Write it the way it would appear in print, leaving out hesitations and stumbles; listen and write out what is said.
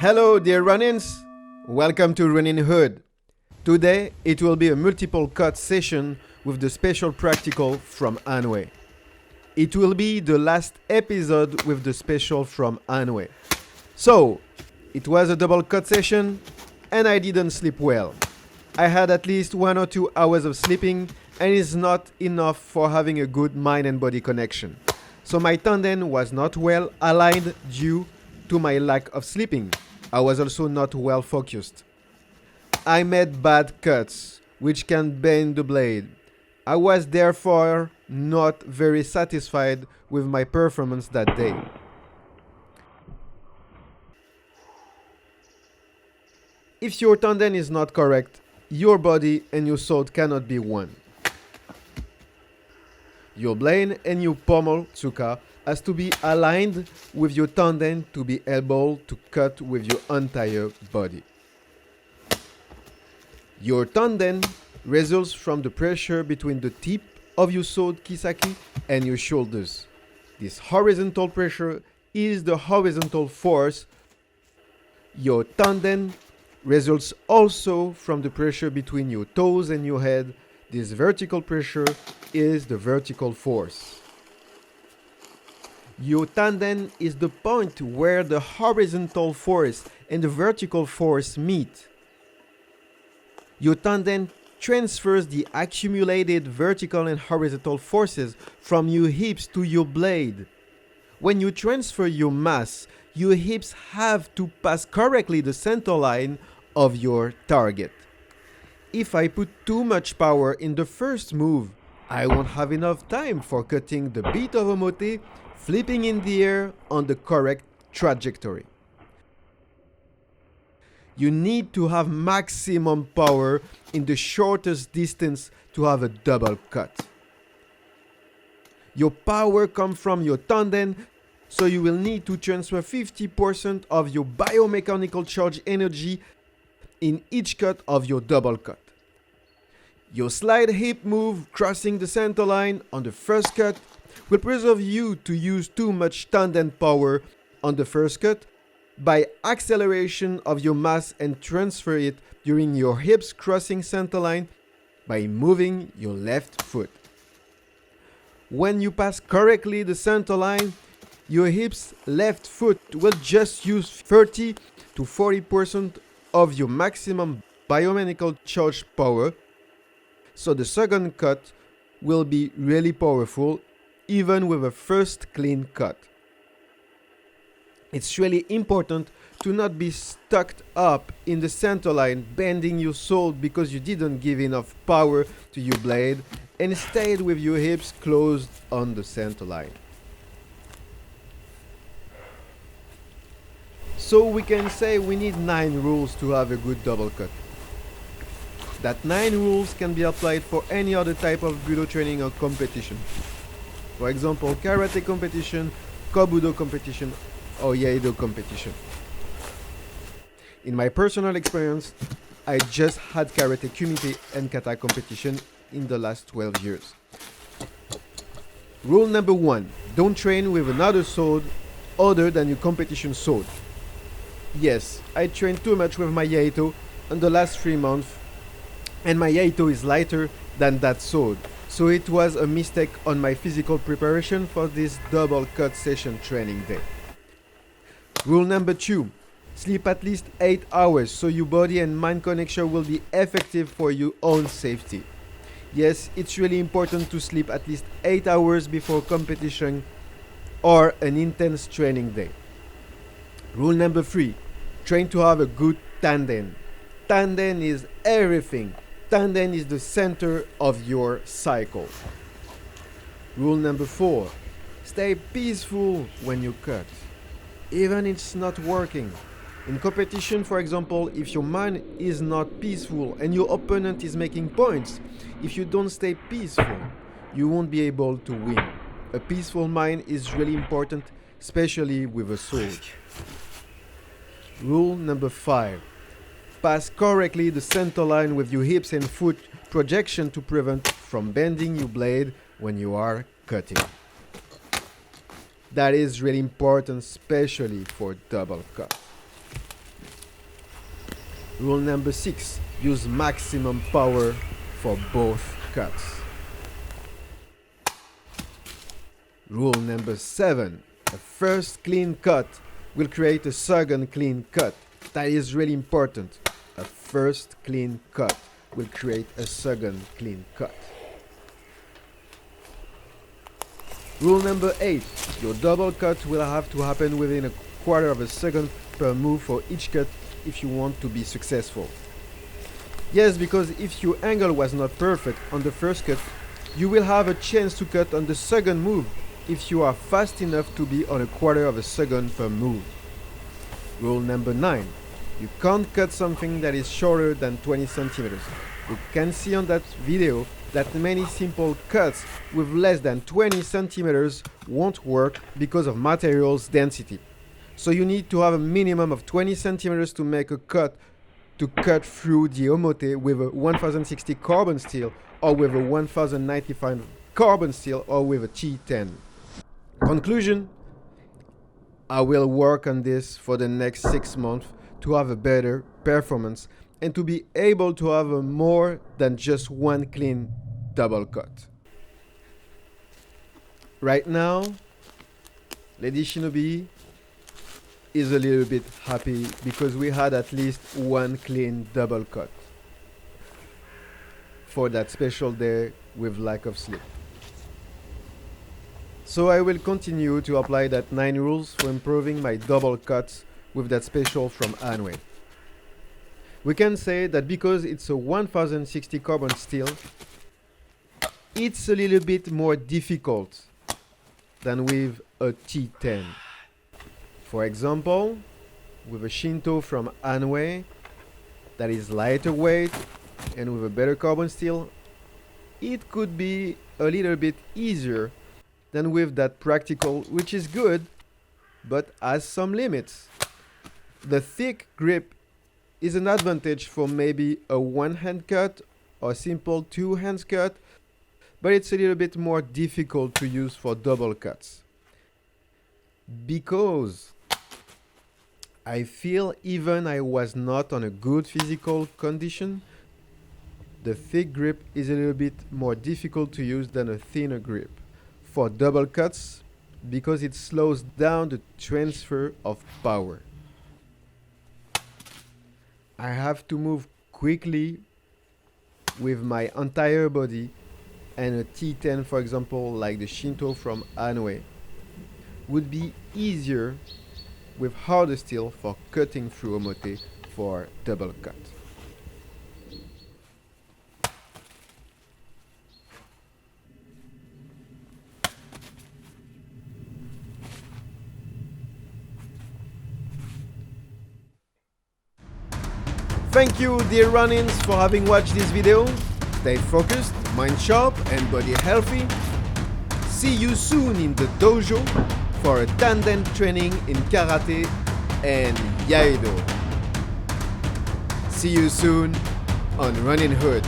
Hello dear Ronins, welcome to Ronin Hood. Today it will be a multiple cut session with the special practical from Hanwei. It will be the last episode with the special from Hanwei. So, it was a double cut session and I didn't sleep well. I had at least 1 or 2 hours of sleeping and it's not enough for having a good mind and body connection. So my tanden was not well aligned due to my lack of sleeping. I was also not well focused. I made bad cuts, which can bend the blade. I was therefore not very satisfied with my performance that day. If your tanden is not correct, your body and your sword cannot be one. Your blade and your pommel tsuka has to be aligned with your tanden to be able to cut with your entire body. Your tanden results from the pressure between the tip of your sword kisaki and your shoulders. This horizontal pressure is the horizontal force. Your tanden results also from the pressure between your toes and your head. This vertical pressure is the vertical force. Your tanden is the point where the horizontal force and the vertical force meet. Your tanden transfers the accumulated vertical and horizontal forces from your hips to your blade. When you transfer your mass, your hips have to pass correctly the center line of your target. If I put too much power in the first move, I won't have enough time for cutting the beat of omote, flipping in the air on the correct trajectory. You need to have maximum power in the shortest distance to have a double cut. Your power comes from your tanden, so you will need to transfer 50% of your biomechanical charge energy in each cut of your double cut. Your slide hip move crossing the center line on the first cut will preserve you to use too much tanden power on the first cut by acceleration of your mass and transfer it during your hips crossing center line by moving your left foot. When you pass correctly the center line, your hips left foot will just use 30 to 40% of your maximum biomechanical charge power, so the second cut will be really powerful even with a first clean cut. It's really important to not be stuck up in the center line bending your sword because you didn't give enough power to your blade and stayed with your hips closed on the center line. So we can say we need 9 rules to have a good double cut. That 9 rules can be applied for any other type of Budo training or competition. For example, karate competition, Budo competition, or iaido competition. In my personal experience, I just had karate kumite and kata competition in the last 12 years. Rule number 1, don't train with another sword other than your competition sword. Yes, I trained too much with my iaido in the last 3 months, and my iaido is lighter than that sword, so it was a mistake on my physical preparation for this double cut session training day. Rule number 2, sleep at least 8 hours so your body and mind connection will be effective for your own safety. Yes, it's really important to sleep at least 8 hours before competition or an intense training day. Rule number 3, train to have a good tanden. Tanden is everything. Tanden is the center of your cycle. Rule number 4, stay peaceful when you cut, even if it's not working. In competition, for example, if your mind is not peaceful and your opponent is making points, if you don't stay peaceful, you won't be able to win. A peaceful mind is really important, especially with a sword. Rule number 5, pass correctly the center line with your hips and foot projection to prevent from bending your blade when you are cutting. That is really important, especially for double cut. Rule number 6. Use maximum power for both cuts. Rule number 7. A first clean cut will create a second clean cut. That is really important. A first clean cut will create a second clean cut. Rule number 8. Your double cut will have to happen within a quarter of a second per move for each cut if you want to be successful. Yes, because if your angle was not perfect on the first cut, you will have a chance to cut on the second move if you are fast enough to be on a quarter of a second per move. Rule number 9. You can't cut something that is shorter than 20 centimeters. You can see on that video that many simple cuts with less than 20 centimeters won't work because of materials density. So you need to have a minimum of 20 centimeters to make a cut to cut through the omote with a 1060 carbon steel or with a 1095 carbon steel or with a T10. Conclusion: I will work on this for the next 6 months to have a better performance and to be able to have a more than just one clean double cut. Right now, Lady Shinobi is a little bit happy because we had at least one clean double cut for that special day with lack of sleep. So I will continue to apply that 9 rules for improving my double cuts with that special from Hanwei. We can say that because it's a 1060 carbon steel, it's a little bit more difficult than with a T10. For example, with a Shinto from Hanwei that is lighter weight and with a better carbon steel, it could be a little bit easier than with that practical, which is good, but has some limits. The thick grip is an advantage for maybe a one-hand cut or simple two-hand cut, but it's a little bit more difficult to use for double cuts. Because I feel even I was not on a good physical condition, the thick grip is a little bit more difficult to use than a thinner grip for double cuts because it slows down the transfer of power. I have to move quickly with my entire body, and a T10, for example, like the Shinto from Hanwei, would be easier with harder steel for cutting through omote for double cut. Thank you, dear Ronins, for having watched this video. Stay focused, mind sharp, and body healthy. See you soon in the dojo for a Tanden training in karate and iaido. See you soon on Ronin Hood.